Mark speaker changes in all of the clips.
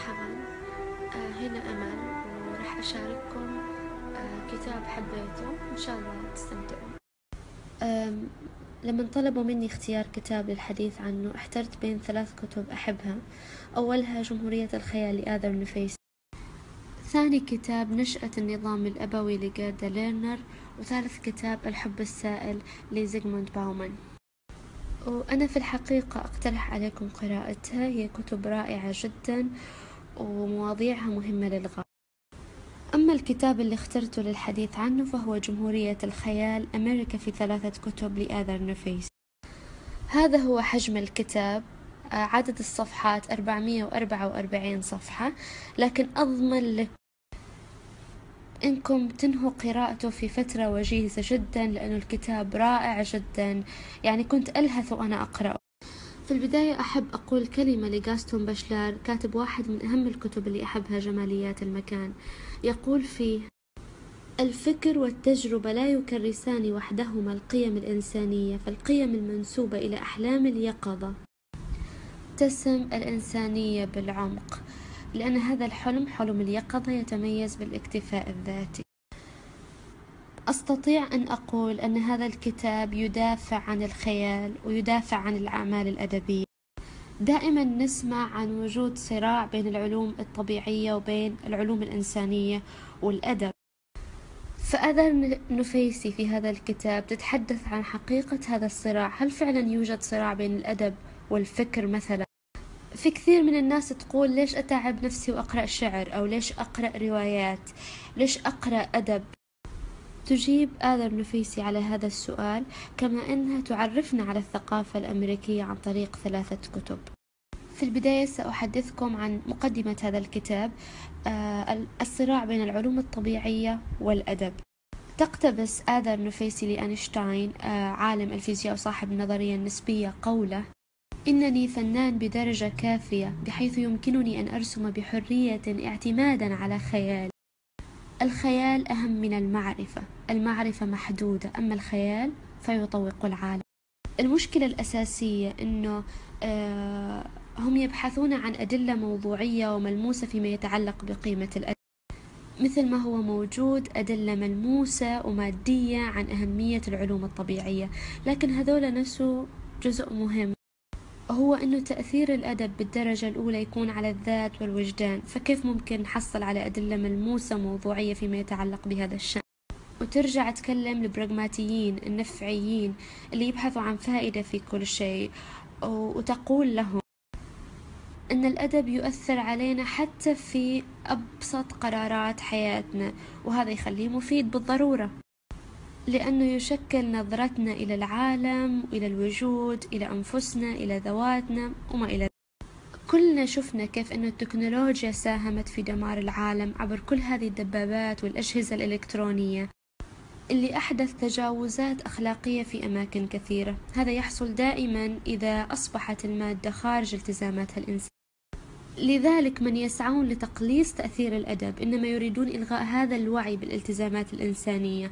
Speaker 1: مرحبا. هنا أمل ورح أشارككم كتاب حبيته إن شاء الله تستمتعوا. لما طلبوا مني اختيار كتاب للحديث عنه احترت بين 3 كتب أحبها. أولها جمهورية الخيال لآذر نفيس، ثاني كتاب نشأة النظام الأبوي لجاردا ليرنر، وثالث كتاب الحب السائل لزيغموند باومان. وأنا في الحقيقة أقترح عليكم قراءتها، هي كتب رائعة جدا ومواضيعها مهمة للغاية. أما الكتاب اللي اخترته للحديث عنه فهو جمهورية الخيال أمريكا في 3 كتب لآذر نفيس. هذا هو حجم الكتاب، عدد الصفحات 444 صفحة، لكن أضمن لك إنكم تنهوا قراءته في فترة وجيزة جدا، لأنه الكتاب رائع جدا، يعني كنت ألهث وأنا أقرأه. في البداية أحب أقول كلمة لغاستون باشلار، كاتب واحد من أهم الكتب اللي أحبها، جماليات المكان. يقول فيه: الفكر والتجربة لا يكرسان وحدهما القيم الإنسانية، فالقيم المنسوبة إلى أحلام اليقظة تسم الإنسانية بالعمق، لأن هذا الحلم، حلم اليقظة، يتميز بالاكتفاء الذاتي. أستطيع أن أقول أن هذا الكتاب يدافع عن الخيال ويدافع عن الأعمال الأدبية. دائما نسمع عن وجود صراع بين العلوم الطبيعية وبين العلوم الإنسانية والأدب، فآذر نفيسي في هذا الكتاب تتحدث عن حقيقة هذا الصراع. هل فعلا يوجد صراع بين الأدب والفكر مثلا؟ في كثير من الناس تقول: ليش أتعب نفسي وأقرأ شعر، أو ليش أقرأ روايات، ليش أقرأ أدب؟ تجيب آذر نفيسي على هذا السؤال، كما أنها تعرفنا على الثقافة الأمريكية عن طريق 3 كتب. في البداية سأحدثكم عن مقدمة هذا الكتاب. الصراع بين العلوم الطبيعية والأدب. تقتبس آذر نفيسي لأينشتاين، عالم الفيزياء وصاحب النظرية النسبية، قوله: إنني فنان بدرجة كافية بحيث يمكنني أن أرسم بحرية اعتمادا على خيال. الخيال أهم من المعرفة، المعرفة محدودة، أما الخيال فيطوق العالم. المشكلة الأساسية أنه هم يبحثون عن أدلة موضوعية وملموسة فيما يتعلق بقيمة الأدب، مثل ما هو موجود أدلة ملموسة ومادية عن أهمية العلوم الطبيعية، لكن هذول نسوا جزء مهم، هو أنه تأثير الأدب بالدرجة الأولى يكون على الذات والوجدان. فكيف ممكن نحصل على أدلة ملموسة موضوعية فيما يتعلق بهذا الشأن؟ وترجع تكلم البراغماتيين النفعيين اللي يبحثوا عن فائدة في كل شيء، وتقول لهم أن الأدب يؤثر علينا حتى في أبسط قرارات حياتنا، وهذا يخليه مفيد بالضرورة، لأنه يشكل نظرتنا إلى العالم، إلى الوجود، إلى أنفسنا، إلى ذواتنا وما إلى ذلك. كلنا شفنا كيف أن التكنولوجيا ساهمت في دمار العالم عبر كل هذه الدبابات والأجهزة الإلكترونية اللي أحدث تجاوزات أخلاقية في أماكن كثيرة. هذا يحصل دائما إذا أصبحت المادة خارج التزاماتها الإنسان. لذلك من يسعون لتقليص تأثير الأدب إنما يريدون إلغاء هذا الوعي بالالتزامات الإنسانية.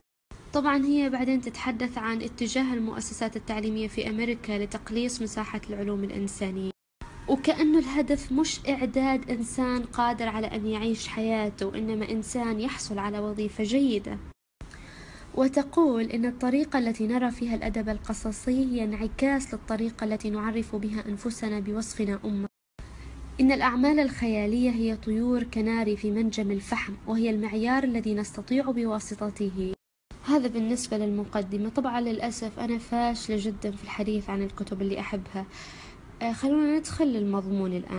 Speaker 1: طبعا هي بعدين تتحدث عن اتجاه المؤسسات التعليمية في أمريكا لتقليص مساحة العلوم الإنسانية، وكأنه الهدف مش إعداد إنسان قادر على أن يعيش حياته، إنما إنسان يحصل على وظيفة جيدة. وتقول إن الطريقة التي نرى فيها الأدب القصصي هي انعكاس للطريقة التي نعرف بها أنفسنا بوصفنا أمة. إن الأعمال الخيالية هي طيور كناري في منجم الفحم، وهي المعيار الذي نستطيع بواسطته. هذا بالنسبة للمقدمة. طبعا للأسف أنا فاشلة جدا في الحديث عن الكتب اللي أحبها. خلونا ندخل للمضمون الآن.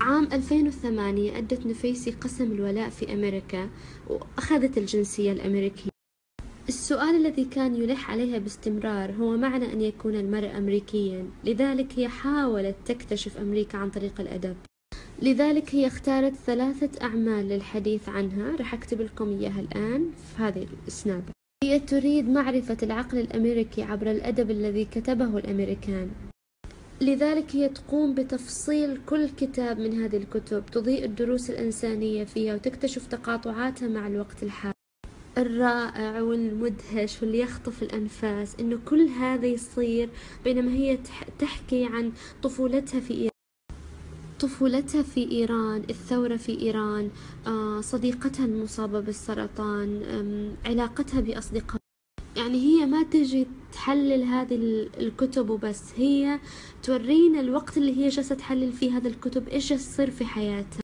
Speaker 1: عام 2008 أدت نفيسي قسم الولاء في أمريكا وأخذت الجنسية الأمريكية. السؤال الذي كان يلح عليها باستمرار هو معنى أن يكون المرء أمريكيا، لذلك هي حاولت تكتشف أمريكا عن طريق الأدب. لذلك هي اختارت 3 أعمال للحديث عنها، رح أكتب لكم إياها الآن في هذه السناب. هي تريد معرفة العقل الأمريكي عبر الأدب الذي كتبه الأمريكان، لذلك هي تقوم بتفصيل كل كتاب من هذه الكتب، تضيء الدروس الإنسانية فيها وتكتشف تقاطعاتها مع الوقت الحالي. الرائع والمدهش واللي يخطف الأنفاس إنه كل هذا يصير بينما هي تحكي عن طفولتها في إيران. طفولتها في إيران، الثورة في إيران، صديقتها المصابة بالسرطان، علاقتها بأصدقاء. يعني هي ما تجي تحلل هذه الكتب وبس، هي تورينا الوقت اللي هي جالسة تحلل فيه هذه الكتب إيش يصير في حياتها.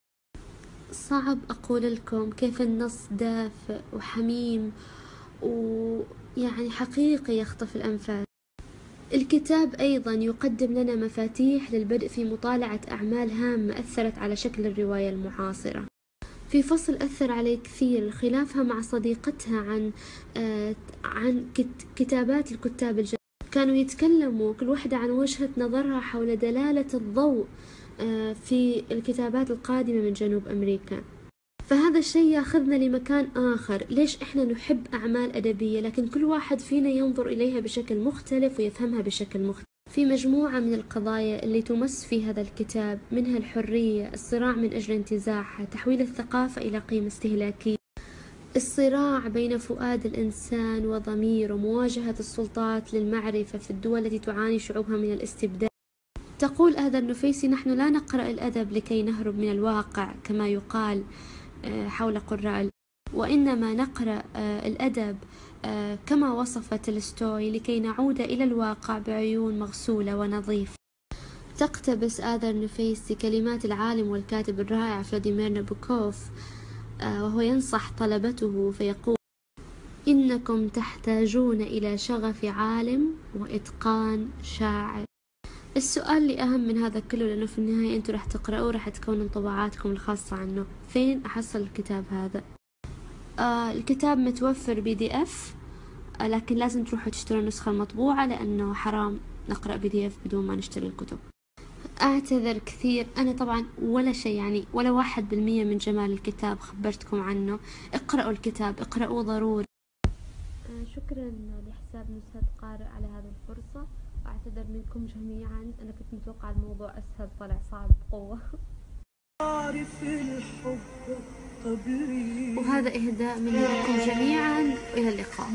Speaker 1: صعب أقول لكم كيف النص دافئ وحميم ويعني حقيقي يخطف الأنفاس. الكتاب أيضا يقدم لنا مفاتيح للبدء في مطالعة أعمال هامة أثرت على شكل الرواية المعاصرة. في فصل أثر علي كثير خلافها مع صديقتها عن كتابات الكتاب الجدد. كانوا يتكلموا كل واحدة عن وجهة نظرها حول دلالة الضوء في الكتابات القادمة من جنوب أمريكا. فهذا الشيء ياخذنا لمكان آخر. ليش إحنا نحب أعمال أدبية لكن كل واحد فينا ينظر إليها بشكل مختلف ويفهمها بشكل مختلف. في مجموعة من القضايا اللي تمس في هذا الكتاب، منها الحرية، الصراع من أجل انتزاعها، تحويل الثقافة إلى قيمة استهلاكية، الصراع بين فؤاد الإنسان وضميره، مواجهة السلطات للمعرفة في الدول التي تعاني شعوبها من الاستبداد. تقول آذر النفيسي: نحن لا نقرأ الأدب لكي نهرب من الواقع كما يقال حول قراء، وإنما نقرأ الأدب كما وصف تولستوي لكي نعود إلى الواقع بعيون مغسولة ونظيفة. تقتبس آذر النفيسي كلمات العالم والكاتب الرائع فلاديمير نابوكوف وهو ينصح طلبته فيقول: إنكم تحتاجون إلى شغف عالم وإتقان شاعر. السؤال اللي أهم من هذا كله، لأنه في النهاية أنتوا رح تقرأوا، رح تكون انطباعاتكم الخاصة عنه. فين أحصل الكتاب هذا؟ الكتاب متوفر PDF، لكن لازم تروحوا تشتروا النسخة المطبوعة لأنه حرام نقرأ PDF بدون ما نشتري الكتب. أعتذر كثير، أنا طبعا ولا شيء يعني ولا 1% من جمال الكتاب خبرتكم عنه. اقرأوا الكتاب، اقرأوا ضروري. شكرا لحساب نزهة قارئ على هذه الفرصة. أعتذر منكم جميعا، أنا كنت متوقع الموضوع أسهل، طلع صعب بقوة. وهذا إهداء مني لكم جميعا، إلى اللقاء.